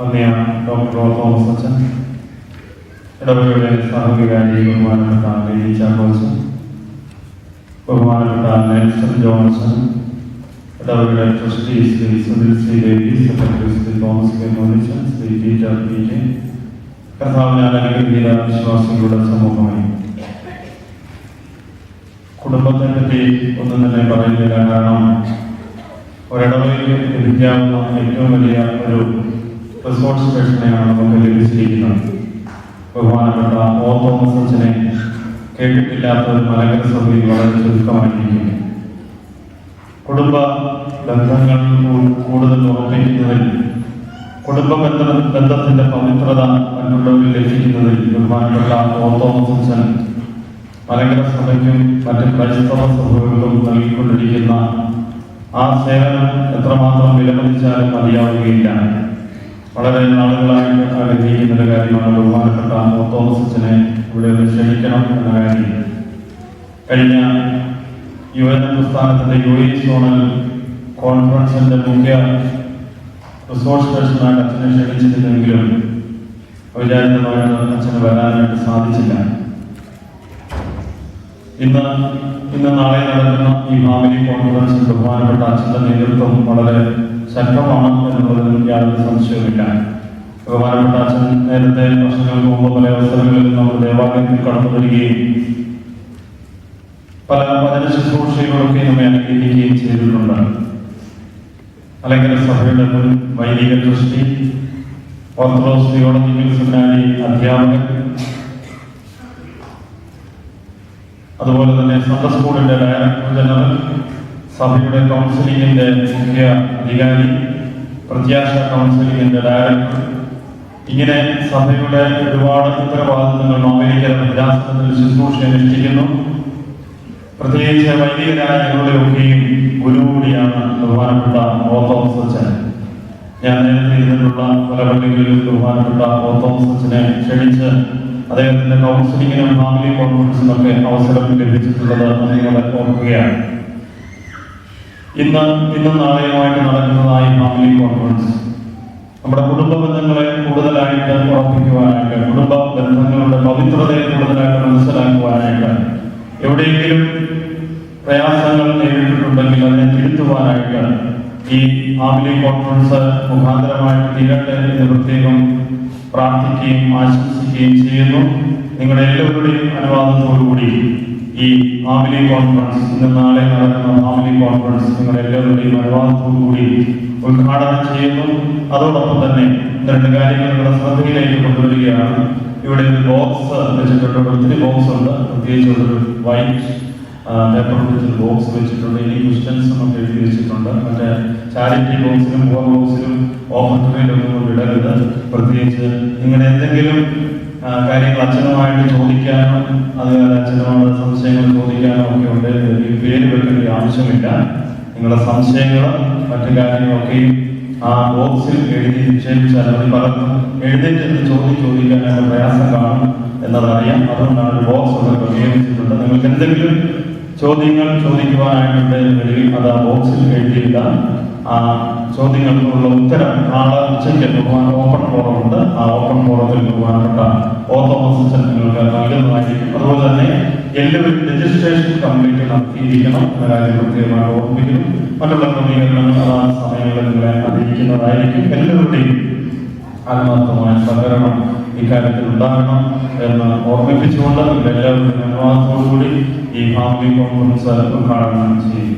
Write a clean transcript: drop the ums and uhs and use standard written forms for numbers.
വന്നിയ doctor Thomas അച്ഛൻ, ഇടവകയുടെ സഹവികാരി ബഹുമാനപ്പെട്ട ലേഡി ചാക്കോസ്, ബഹുമാനപ്പെട്ട നെൽസൺ ജോൺസൺ, ഇടവകയുടെ trustee Shri Sunil Sree Devi, secretary Shri Thomas K Monichan, Shri Peter P K, കർത്താവിനാൽ അനുഗ്രഹീത വിശ്വാസികളുടെ സമൂഹമേ, കുടുംബത്തെ പറ്റി ഒന്നും തന്നെ പറയുന്നില്ല. കാരണം ഒരിടവയ്ക്ക് ലഭിക്കാവുന്ന ഏറ്റവും വലിയ ഒരു റിസോർട്ട് സ്റ്റേഷനെയാണ് നമുക്ക് ലഭിച്ചിരിക്കുന്നത്. ബഹുമാനപ്പെട്ട ഒ തോമസ് അച്ഛനെ കേട്ടിട്ടില്ലാത്ത ഒരു മലങ്കര സഭയിൽ വളരെ ചുരുക്കമായിരിക്കും. കുടുംബ ബന്ധങ്ങൾ കൂടുതൽ ഉറപ്പിക്കുന്നതിൽ, കുടുംബ ബന്ധത്തിന്റെ പവിത്രത മറ്റുള്ളവരിൽ ലഭിക്കുന്നതിൽ ബഹുമാനപ്പെട്ട ഒ തോമസ് അച്ഛൻ മലങ്കര സഭയ്ക്കും മറ്റ് ക്രൈസ്തവ സഭകൾക്കും നൽകിക്കൊണ്ടിരിക്കുന്ന ആ സേവനം എത്രമാത്രം വിലമതിച്ചാലും മതിയാവുകയില്ല. വളരെ നാളുകളായിട്ട് ആഗ്രഹിക്കുന്ന ഒരു കാര്യമാണ് ബഹുമാനപ്പെട്ട ഒ തോമസ് അച്ഛനെ ഇവിടെ ക്ഷണിക്കണം എന്ന കാര്യം. കഴിഞ്ഞ യുവജന പ്രസ്ഥാനത്തിന്റെ UAE സോണൽ കോൺഫറൻസിന്റെ മുഖ്യ റിസോർട്ട് സ്റ്റേഷനായിട്ട് അച്ഛനെ ക്ഷണിച്ചിരുന്നെങ്കിലും വിചാരിതമായിട്ട് അച്ഛന് വരാനായിട്ട് സാധിച്ചില്ല. ഇന്ന് നാളെ നടക്കുന്ന ഈ ഫാമിലി കോൺഫറൻസിൽ ബഹുമാനപ്പെട്ട അച്ഛന്റെ നേതൃത്വം വളരെ ശക്തമാണ് എന്നുള്ളതിൽ യാതൊരു സംശയവുമില്ല. ബഹുമാനപ്പെട്ട അച്ഛൻ നേരത്തെ വർഷങ്ങൾക്ക് മുമ്പ് പല അവസരങ്ങളിൽ നമ്മൾ ദേവാലയത്തിൽ കടന്നു വരികയും പല വചന ശുശ്രൂഷകളൊക്കെ നമ്മെ അനുഗ്രഹിക്കുകയും ചെയ്തിട്ടുണ്ട്. മലങ്കര സഭയുടെ മുൻ വൈദിക ട്രസ്റ്റി, ഓർത്തഡോക്സ് തിയോളജിക്കൽ സെമിനാരി അധ്യാപകൻ, അതുപോലെ തന്നെ സൺഡേ സ്കൂളിന്റെ ഡയറക്ടർ ജനറൽ, സഭയുടെ കൗൺസിലിംഗിന്റെ മുഖ്യ അധികാരി, പ്രത്യാശ കൗൺസിലിംഗിന്റെ ഡയറക്ടർ, ഇങ്ങനെ സഭയുടെ ഒരുപാട് ഉത്തരവാദിത്തങ്ങൾ മാവേലിക്കര വിലാസത്തിൽ ശുശ്രൂഷ അനുഷ്ഠിക്കുന്നു. പ്രത്യേകിച്ച് വൈദികരായ ഞങ്ങളുടെയൊക്കെയും ഗുരു കൂടിയാണ് ബഹുമാനപ്പെട്ട ഒ തോമസ് അച്ഛൻ. ഞാൻ നേരത്തെ ഇരുന്നിട്ടുള്ള പല പള്ളികളിലും ബഹുമാനപ്പെട്ട ഒ തോമസ് അച്ഛനെ ക്ഷണിച്ച് അദ്ദേഹത്തിന്റെ കൗൺസിലിങ്ങിനും ഫാമിലി കോൺഫറൻസിനൊക്കെ അവസരം ലഭിച്ചിട്ടുള്ളത് നിങ്ങളെ ഓർക്കുകയാണ്. ഇന്നും നാളെയുമായിട്ട് നടക്കുന്നതായി ഫാമിലി കോൺഫറൻസ് നമ്മുടെ കുടുംബ ബന്ധങ്ങളെ കൂടുതലായിട്ട് ഉറപ്പിക്കുവാനായിട്ട്, കുടുംബ ബന്ധങ്ങളുടെ പവിത്രതയെ കൂടുതലായിട്ട് മനസ്സിലാക്കുവാനായിട്ട്, എവിടെയെങ്കിലും പ്രയാസങ്ങൾ നേരിട്ടിട്ടുണ്ടെങ്കിൽ അതിനെ തിരുത്തുവാനായിട്ട് ഈ ഫാമിലി കോൺഫറൻസ് മുഖാന്തരമായിട്ട് തീരട്ടെ എന്ന് പ്രത്യേകം പ്രാർത്ഥിക്കുകയും ആശംസിക്കുകയും ചെയ്യുന്നു. നിങ്ങളുടെ എല്ലാവരുടെയും അനുവാദത്തോടുകൂടി ഈ ഫാമിലി കോൺഫറൻസ്, ഇന്ന് നാളെ നടക്കുന്ന ഫാമിലി കോൺഫറൻസ് നിങ്ങളുടെ എല്ലാവരുടെയും അനുവാദത്തോടുകൂടി ഉദ്ഘാടനം ചെയ്യുന്നു. അതോടൊപ്പം തന്നെ രണ്ട് കാര്യങ്ങൾ നിങ്ങളുടെ ശ്രദ്ധയിലേക്ക് കൊണ്ടുവരികയാണ്. ഇവിടെ ഒരു ബോക്സ് വെച്ചിട്ടുണ്ട്, ഒത്തിരി ബോക്സ് ഉണ്ട്. പ്രത്യേകിച്ച് ഒരു വൈറ്റ് പേപ്പർ വെച്ചൊരു ബോക്സ് വെച്ചിട്ടുണ്ട്. ഇനി ക്വസ്റ്റ്യൻസും ഒക്കെ എഴുതി വെച്ചിട്ടുണ്ട്. മറ്റേ ചാരിറ്റി ബോക്സിലും ബോ ബോക്സിലും ഓഫറിലൊന്നും ഇടരുത്. പ്രത്യേകിച്ച് നിങ്ങളുടെ എന്തെങ്കിലും കാര്യങ്ങൾ അച്ഛനുമായിട്ട് ചോദിക്കാനോ അതുപോലെ അച്ഛനോട് സംശയങ്ങൾ ചോദിക്കാനോ ഒക്കെ ഉണ്ട്. ഈ പേര് വെക്കേണ്ട ആവശ്യമില്ല. നിങ്ങളുടെ സംശയങ്ങളും മറ്റു കാര്യങ്ങളൊക്കെയും ആ ബോക്സിൽ എഴുതി നിക്ഷേപിച്ചാൽ മതി. പലർക്കും എഴുന്നേറ്റ് ചോദിക്കാനായിട്ട് പ്രയാസം കാണും എന്നതറിയാം. അതുകൊണ്ടാണ് ഒരു ബോക്സ് ഒക്കെ ക്രമീകരിച്ചിട്ടുണ്ട്. നിങ്ങൾക്ക് എന്തെങ്കിലും ചോദ്യങ്ങൾ ചോദിക്കുവാനായിട്ടുണ്ടെങ്കിൽ അത് ആ ബോക്സിൽ എഴുതിയിടാം. ആ ചോദ്യങ്ങൾക്കുള്ള ഉത്തരം നാളെ ഉച്ചയ്ക്ക് ഓപ്പൺ ഫോറം ഉണ്ട്. ആ ഓപ്പൺ ഫോറത്തിൽ ബഹുമാനപ്പെട്ട ഒ തോമസ് അച്ഛൻ നിങ്ങൾക്ക് നൽകുന്നതായിരിക്കും. അതുപോലെ തന്നെ എല്ലാവരും രജിസ്ട്രേഷൻ കംപ്ലീറ്റ് നടത്തിയിരിക്കണം എന്ന കാര്യം പ്രത്യേകമായി ഓർമ്മിക്കുന്നു. മറ്റുള്ള ക്രമീകരണങ്ങൾ അതാണ് സമയങ്ങളിൽ നിങ്ങളെ അറിയിക്കുന്നതായിരിക്കും. എല്ലാവരുടെയും ആത്മാർത്ഥമായ സഹകരണം ഇക്കാര്യത്തിൽ ഉണ്ടാകണം എന്ന് ഓർമ്മിപ്പിച്ചുകൊണ്ട് എല്ലാവരുടെയും അനുവാദത്തോടുകൂടി ഈ ഫാമിലി കോൺഫറൻസ് ഉദ്ഘാടനം ചെയ്യും.